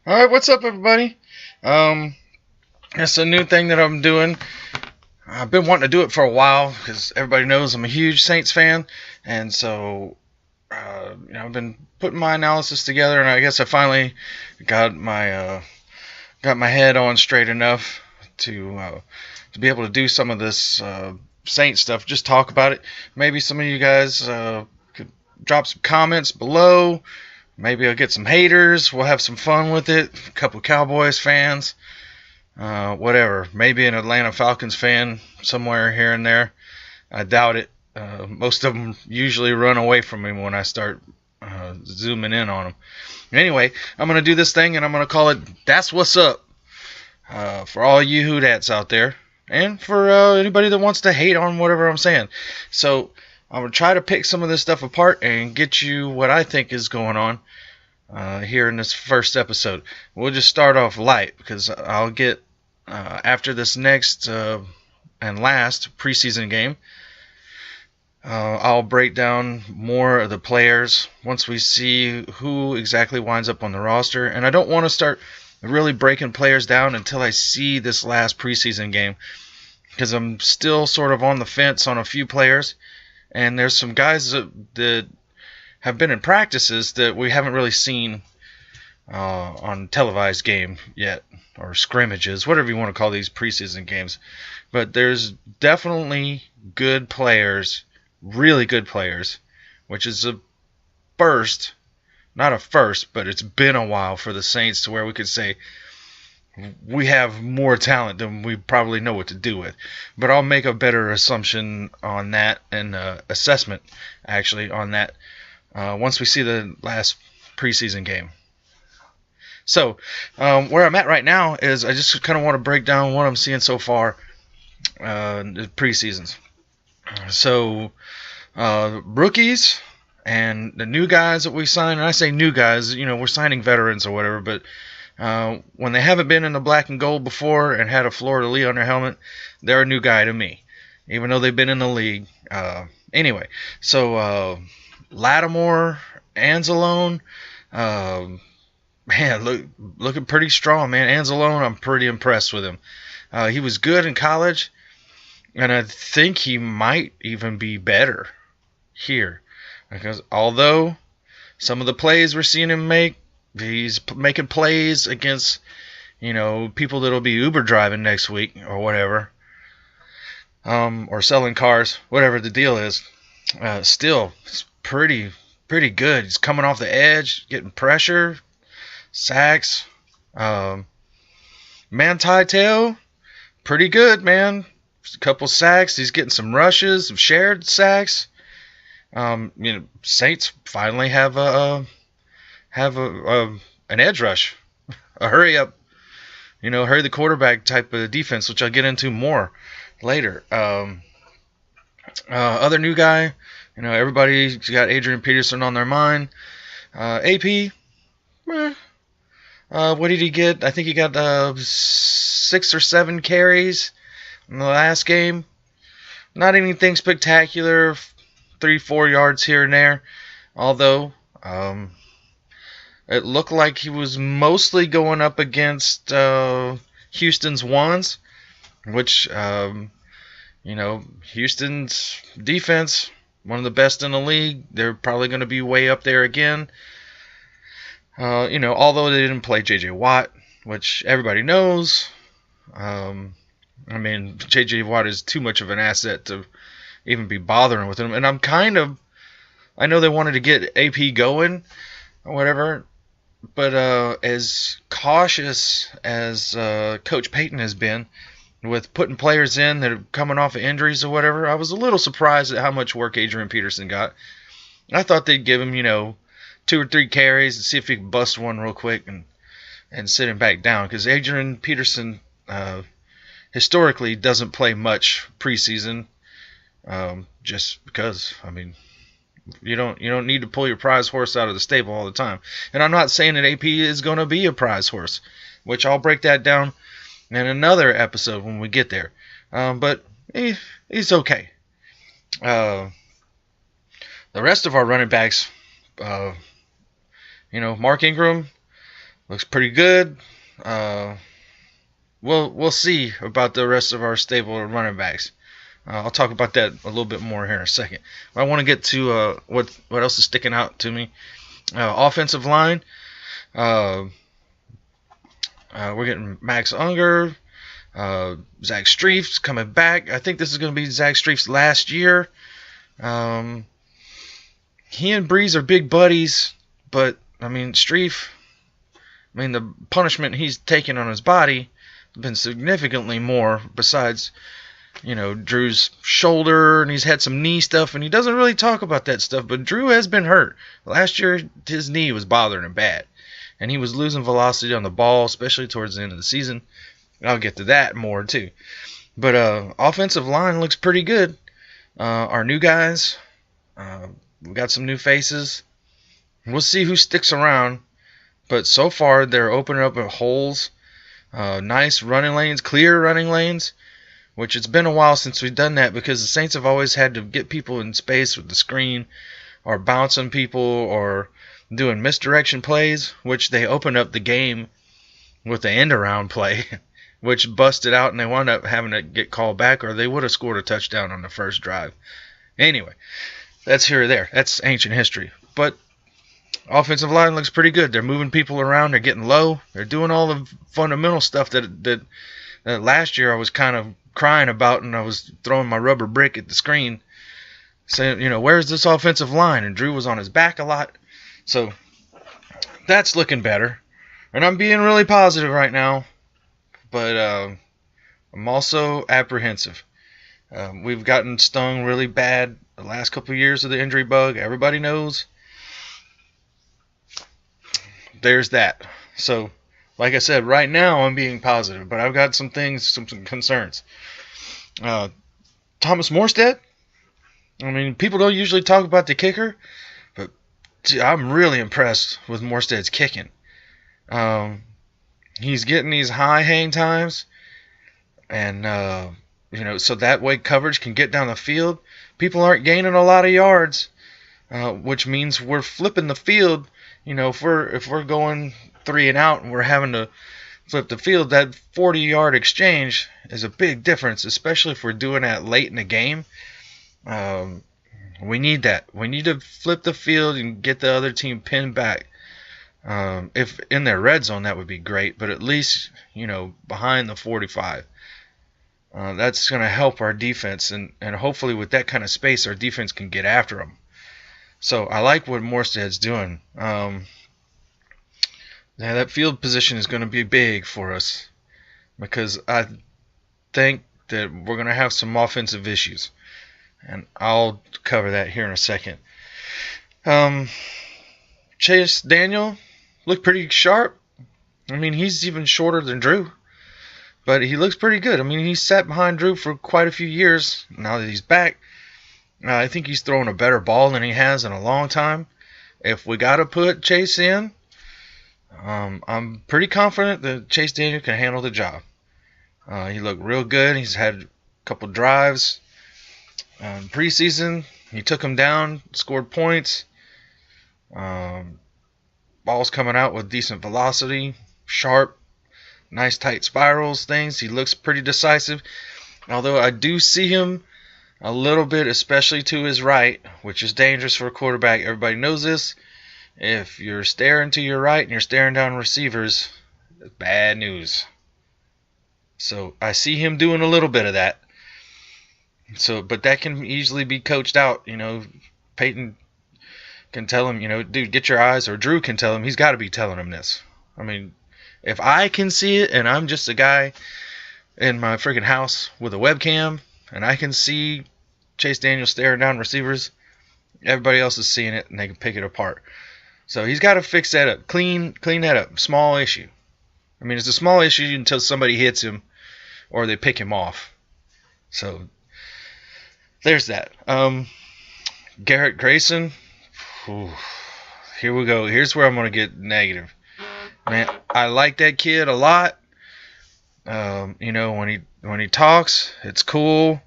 All right, what's up, everybody? It's a new thing that I'm doing. I've been wanting to do it for a while because everybody knows I'm a huge Saints fan, and so I've been putting my analysis together, and I guess I finally got my head on straight enough to be able to do some of this Saints stuff. Just talk about it. Maybe some of you guys could drop some comments below. Maybe I'll get some haters. We'll have some fun with it. A couple Cowboys fans. Whatever. Maybe an Atlanta Falcons fan somewhere here and there. I doubt it. Most of them usually run away from me when I start zooming in on them. Anyway, I'm going to do this thing and I'm going to call it That's What's Up. For all you who that's out there. And for anybody that wants to hate on whatever I'm saying. So I'm going to try to pick some of this stuff apart and get you what I think is going on here in this first episode. We'll just start off light because I'll get, after this next and last preseason game, I'll break down more of the players once we see who exactly winds up on the roster. And I don't want to start really breaking players down until I see this last preseason game because I'm still sort of on the fence on a few players. And there's some guys that have been in practices that we haven't really seen on televised game yet, or scrimmages, whatever you want to call these preseason games. But there's definitely good players, really good players, which is a first, not a first, but it's been a while for the Saints to where we could say we have more talent than we probably know what to do with. But I'll make a better assumption on that and assessment, actually, on that once we see the last preseason game. So, where I'm at right now is I just kind of want to break down what I'm seeing so far in the preseasons. So, rookies and the new guys that we sign, and I say new guys, we're signing veterans or whatever, but when they haven't been in the black and gold before and had a fleur-de-lis on their helmet, they're a new guy to me, even though they've been in the league. Anyway, so Lattimore, Anzalone, man, looking pretty strong, man. Anzalone, I'm pretty impressed with him. He was good in college, and I think he might even be better here. Because although some of the plays we're seeing him make, he's making plays against, people that'll be Uber driving next week or whatever, or selling cars, whatever the deal is. Still, it's pretty good. He's coming off the edge, getting pressure, sacks. Manti Te'o, pretty good, man. A couple sacks. He's getting some rushes, some shared sacks. Saints finally have an edge rush, a hurry up, hurry the quarterback type of defense, which I'll get into more later. Other new guy, everybody's got Adrian Peterson on their mind. AP, what did he get? I think he got 6 or 7 carries in the last game. Not anything spectacular. 3-4 yards here and there, although it looked like he was mostly going up against Houston's ones, which Houston's defense, one of the best in the league. They're probably going to be way up there again. Although they didn't play J.J. Watt, which everybody knows. J.J. Watt is too much of an asset to even be bothering with him. And I know they wanted to get AP going or whatever, but as cautious as Coach Payton has been with putting players in that are coming off of injuries or whatever, I was a little surprised at how much work Adrian Peterson got. I thought they'd give him, 2 or 3 carries and see if he could bust one real quick and sit him back down, because Adrian Peterson historically doesn't play much preseason. Just because, you don't need to pull your prize horse out of the stable all the time. And I'm not saying that AP is going to be a prize horse, which I'll break that down in another episode when we get there. But he's okay. The rest of our running backs, Mark Ingram looks pretty good. We'll see about the rest of our stable of running backs. I'll talk about that a little bit more here in a second. But I want to get to what else is sticking out to me. Offensive line. We're getting Max Unger. Zach Streif's coming back. I think this is going to be Zach Streif's last year. He and Breeze are big buddies, but Streif, the punishment he's taken on his body has been significantly more. Besides, Drew's shoulder, and he's had some knee stuff, and he doesn't really talk about that stuff. But Drew has been hurt. Last year, his knee was bothering him bad, and he was losing velocity on the ball, especially towards the end of the season. I'll get to that more too. But offensive line looks pretty good. Our new guys, we got some new faces. We'll see who sticks around. But so far, they're opening up holes. Nice running lanes, clear running lanes. Which it's been a while since we've done that, because the Saints have always had to get people in space with the screen, or bouncing people, or doing misdirection plays, which they opened up the game with the end around play, which busted out, and they wound up having to get called back, or they would have scored a touchdown on the first drive. Anyway, that's here or there. That's ancient history. But offensive line looks pretty good. They're moving people around. They're getting low. They're doing all the fundamental stuff that last year I was kind of crying about, and I was throwing my rubber brick at the screen saying, where's this offensive line? And Drew was on his back a lot. So that's looking better. And I'm being really positive right now. But I'm also apprehensive. We've gotten stung really bad the last couple of years of the injury bug. Everybody knows. There's that. So, like I said, right now I'm being positive, but I've got some things, some concerns. Thomas Morstead. People don't usually talk about the kicker, but I'm really impressed with Morstead's kicking. He's getting these high hang times, and so that way coverage can get down the field. People aren't gaining a lot of yards, which means we're flipping the field. If we're going 3 and out and we're having to flip the field, that 40-yard exchange is a big difference, especially if we're doing that late in the game. We need that. We need to flip the field and get the other team pinned back. If in their red zone, that would be great, but at least, behind the 45. That's going to help our defense, and hopefully with that kind of space, our defense can get after them. So I like what Morstead's doing. That field position is going to be big for us, because I think that we're going to have some offensive issues, and I'll cover that here in a second. Chase Daniel looked pretty sharp. He's even shorter than Drew, but he looks pretty good. He sat behind Drew for quite a few years. Now that he's back, I think he's throwing a better ball than he has in a long time. If we got to put Chase in, I'm pretty confident that Chase Daniel can handle the job. He looked real good. He's had a couple drives. Preseason, he took him down, scored points. Ball's coming out with decent velocity, sharp, nice tight spirals, things. He looks pretty decisive. Although I do see him a little bit, especially to his right, which is dangerous for a quarterback. Everybody knows this. If you're staring to your right and you're staring down receivers, it's bad news. So I see him doing a little bit of that. But that can easily be coached out. Peyton can tell him, dude, get your eyes, or Drew can tell him. He's got to be telling him this. If I can see it, and I'm just a guy in my freaking house with a webcam, and I can see Chase Daniel staring down receivers, everybody else is seeing it, and they can pick it apart. So he's got to fix that up, clean that up. Small issue. It's a small issue until somebody hits him or they pick him off. So there's that. Garrett Grayson. Here we go. Here's where I'm going to get negative. Man, I like that kid a lot. When he talks, it's cool.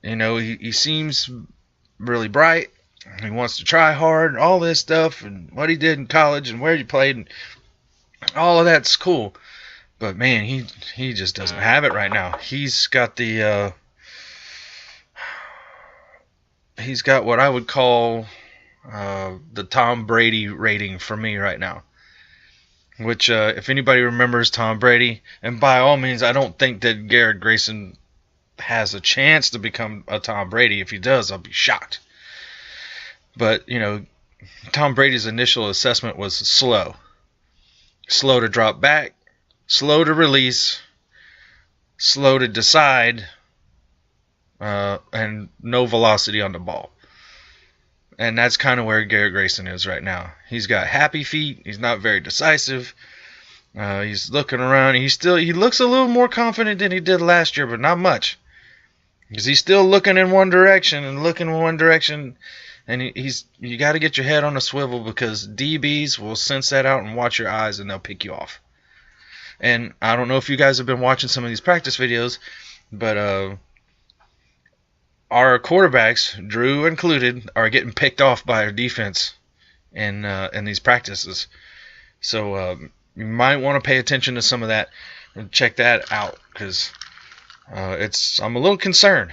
He seems really bright. He wants to try hard and all this stuff and what he did in college and where he played and all of that's cool. But man, he just doesn't have it right now. He's got what I would call the Tom Brady rating for me right now. Which, if anybody remembers Tom Brady, and by all means, I don't think that Garrett Grayson has a chance to become a Tom Brady. If he does, I'll be shocked. But, Tom Brady's initial assessment was slow. Slow to drop back, slow to release, slow to decide, and no velocity on the ball. And that's kind of where Garrett Grayson is right now. He's got happy feet. He's not very decisive. He's looking around. He looks a little more confident than he did last year, but not much. Because he's still looking in one direction and looking in one direction. And you got to get your head on a swivel because DBs will sense that out and watch your eyes and they'll pick you off. And I don't know if you guys have been watching some of these practice videos, but our quarterbacks, Drew included, are getting picked off by our defense in these practices. So you might want to pay attention to some of that and check that out because I'm a little concerned.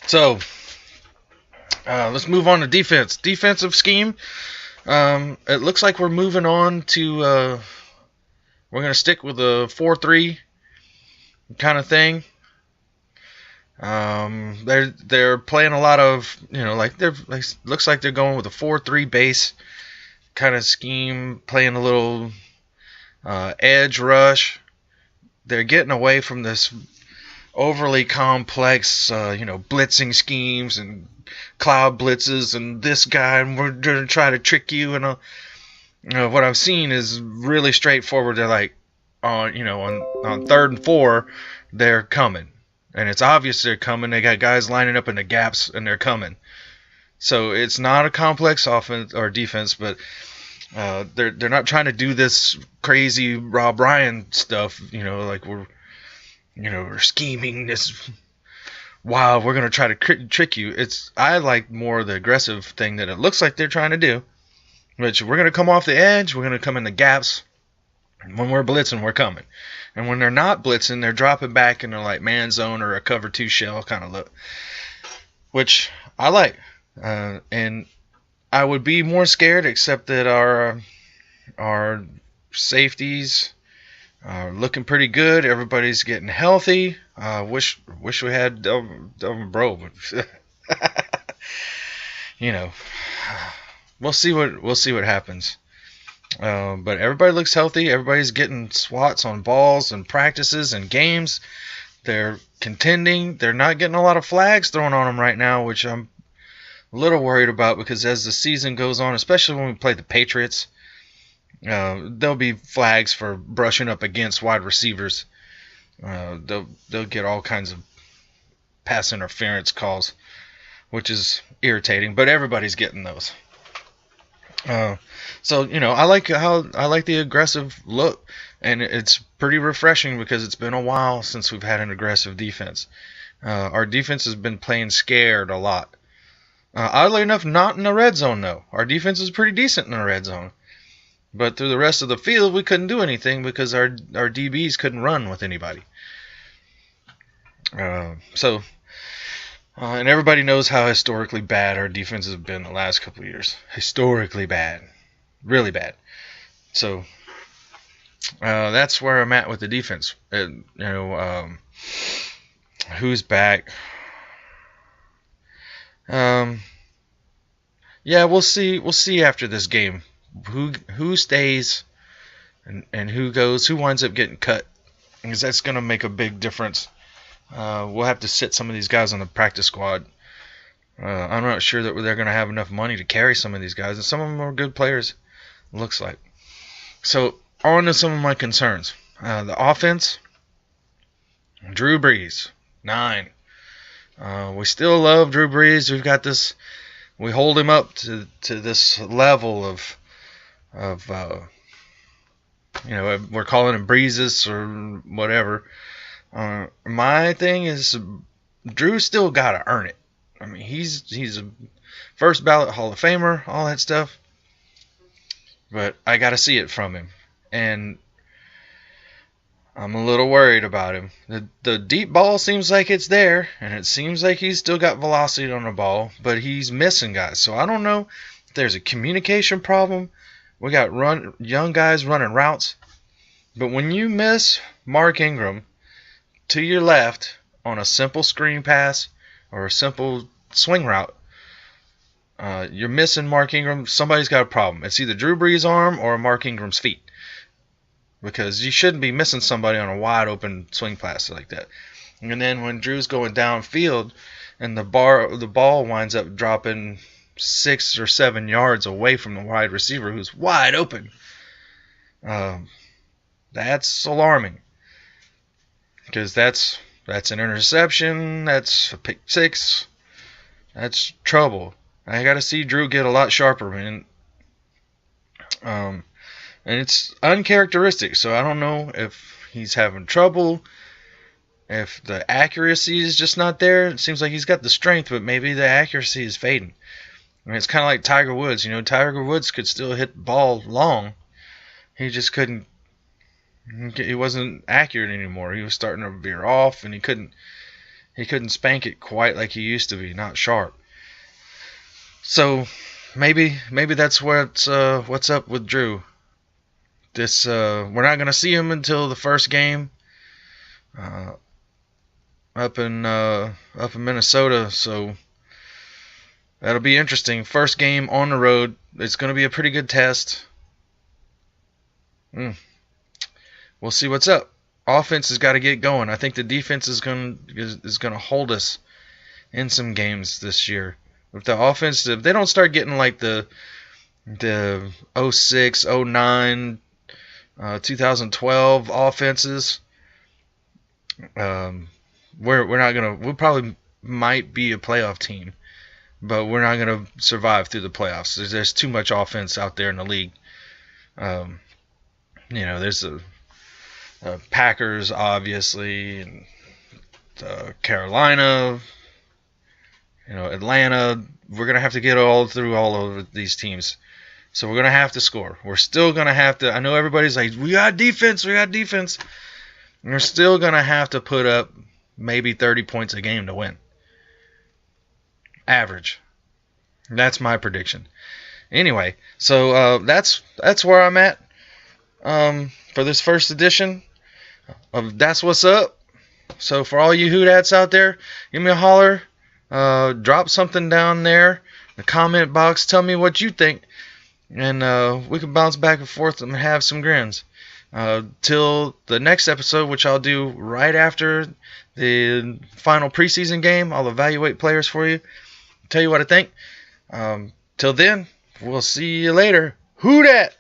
So let's move on to defense. Defensive scheme. It looks like we're moving on to. We're going to stick with a 4-3 kind of thing. They're playing a lot of, looks like they're going with a 4-3 base kind of scheme, playing a little edge rush. They're getting away from this overly complex, blitzing schemes and cloud blitzes and this guy, and we're going to try to trick you and what I've seen is really straightforward. They're like, on 3rd and 4, they're coming. And it's obvious they're coming. They got guys lining up in the gaps, and they're coming. So it's not a complex offense or defense, but they're not trying to do this crazy Rob Ryan stuff, like we're scheming this. Wow, we're going to try to trick you. I like more the aggressive thing that it looks like they're trying to do. Which we're going to come off the edge, we're going to come in the gaps. When we're blitzing, we're coming. And when they're not blitzing, they're dropping back in a like man zone or a cover 2 shell kind of look. Which I like. And I would be more scared except that our safeties are looking pretty good. Everybody's getting healthy. Wish we had Delvin Bro, but We'll see what happens. But everybody looks healthy. Everybody's getting swats on balls and practices and games. They're contending. They're not getting a lot of flags thrown on them right now, which I'm a little worried about because as the season goes on, especially when we play the Patriots, there'll be flags for brushing up against wide receivers. They'll get all kinds of pass interference calls, which is irritating. But everybody's getting those. So I like the aggressive look, and it's pretty refreshing because it's been a while since we've had an aggressive defense. Our defense has been playing scared a lot. Oddly enough, not in the red zone though. Our defense is pretty decent in the red zone, but through the rest of the field we couldn't do anything because our DBs couldn't run with anybody. And everybody knows how historically bad our defense has been the last couple of years. Historically bad. Really bad. So, that's where I'm at with the defense. Who's back? Yeah, we'll see. We'll see after this game. Who stays and who goes, who winds up getting cut. Because that's going to make a big difference. We'll have to sit some of these guys on the practice squad. I'm not sure that they're going to have enough money to carry some of these guys, and some of them are good players, looks like. So, on to some of my concerns. The offense, Drew Brees, 9. We still love Drew Brees. We've got this. We hold him up to this level of we're calling him Breezes or whatever. My thing is, Drew still got to earn it. I mean, he's a first ballot Hall of Famer, all that stuff. But I got to see it from him. And I'm a little worried about him. The deep ball seems like it's there, and it seems like he's still got velocity on the ball, but he's missing guys. So I don't know if there's a communication problem. We got young guys running routes. But when you miss Mark Ingram to your left on a simple screen pass or a simple swing route, you're missing Mark Ingram. Somebody's got a problem. It's either Drew Brees' arm or Mark Ingram's feet. Because you shouldn't be missing somebody on a wide open swing pass like that. And then when Drew's going downfield and the ball winds up dropping 6 or 7 yards away from the wide receiver who's wide open, that's alarming. Because that's an interception, that's a pick six, that's trouble. I got to see Drew get a lot sharper, man. And it's uncharacteristic, so I don't know if he's having trouble, if the accuracy is just not there. It seems like he's got the strength, but maybe the accuracy is fading. I mean, it's kind of like Tiger Woods. You know, Tiger Woods could still hit the ball long. He just couldn't. He wasn't accurate anymore. He was starting to veer off, and he couldn't spank it quite like he used to be, not sharp. So maybe that's what's up with Drew. We're not going to see him until the first game up in Minnesota, so that'll be interesting. First game on the road. It's going to be a pretty good test. We'll see what's up. Offense has got to get going. I think the defense is going to hold us in some games this year. If they don't start getting like the 06, 09, 2012 offenses, we probably might be a playoff team, but we're not gonna survive through the playoffs. There's too much offense out there in the league. There's the Packers, obviously, and Carolina, Atlanta. We're gonna have to get through all of these teams. So we're going to have to score. We're still going to have to. I know everybody's like, we got defense. And we're still going to have to put up maybe 30 points a game to win. Average. That's my prediction. Anyway, so that's where I'm at for this first edition of That's What's Up. So for all you Who-Dats out there, give me a holler. Drop something down there in the comment box. Tell me what you think. And we can bounce back and forth and have some grins. Till the next episode, which I'll do right after the final preseason game. I'll evaluate players for you. Tell you what I think. Till then, we'll see you later. Who dat?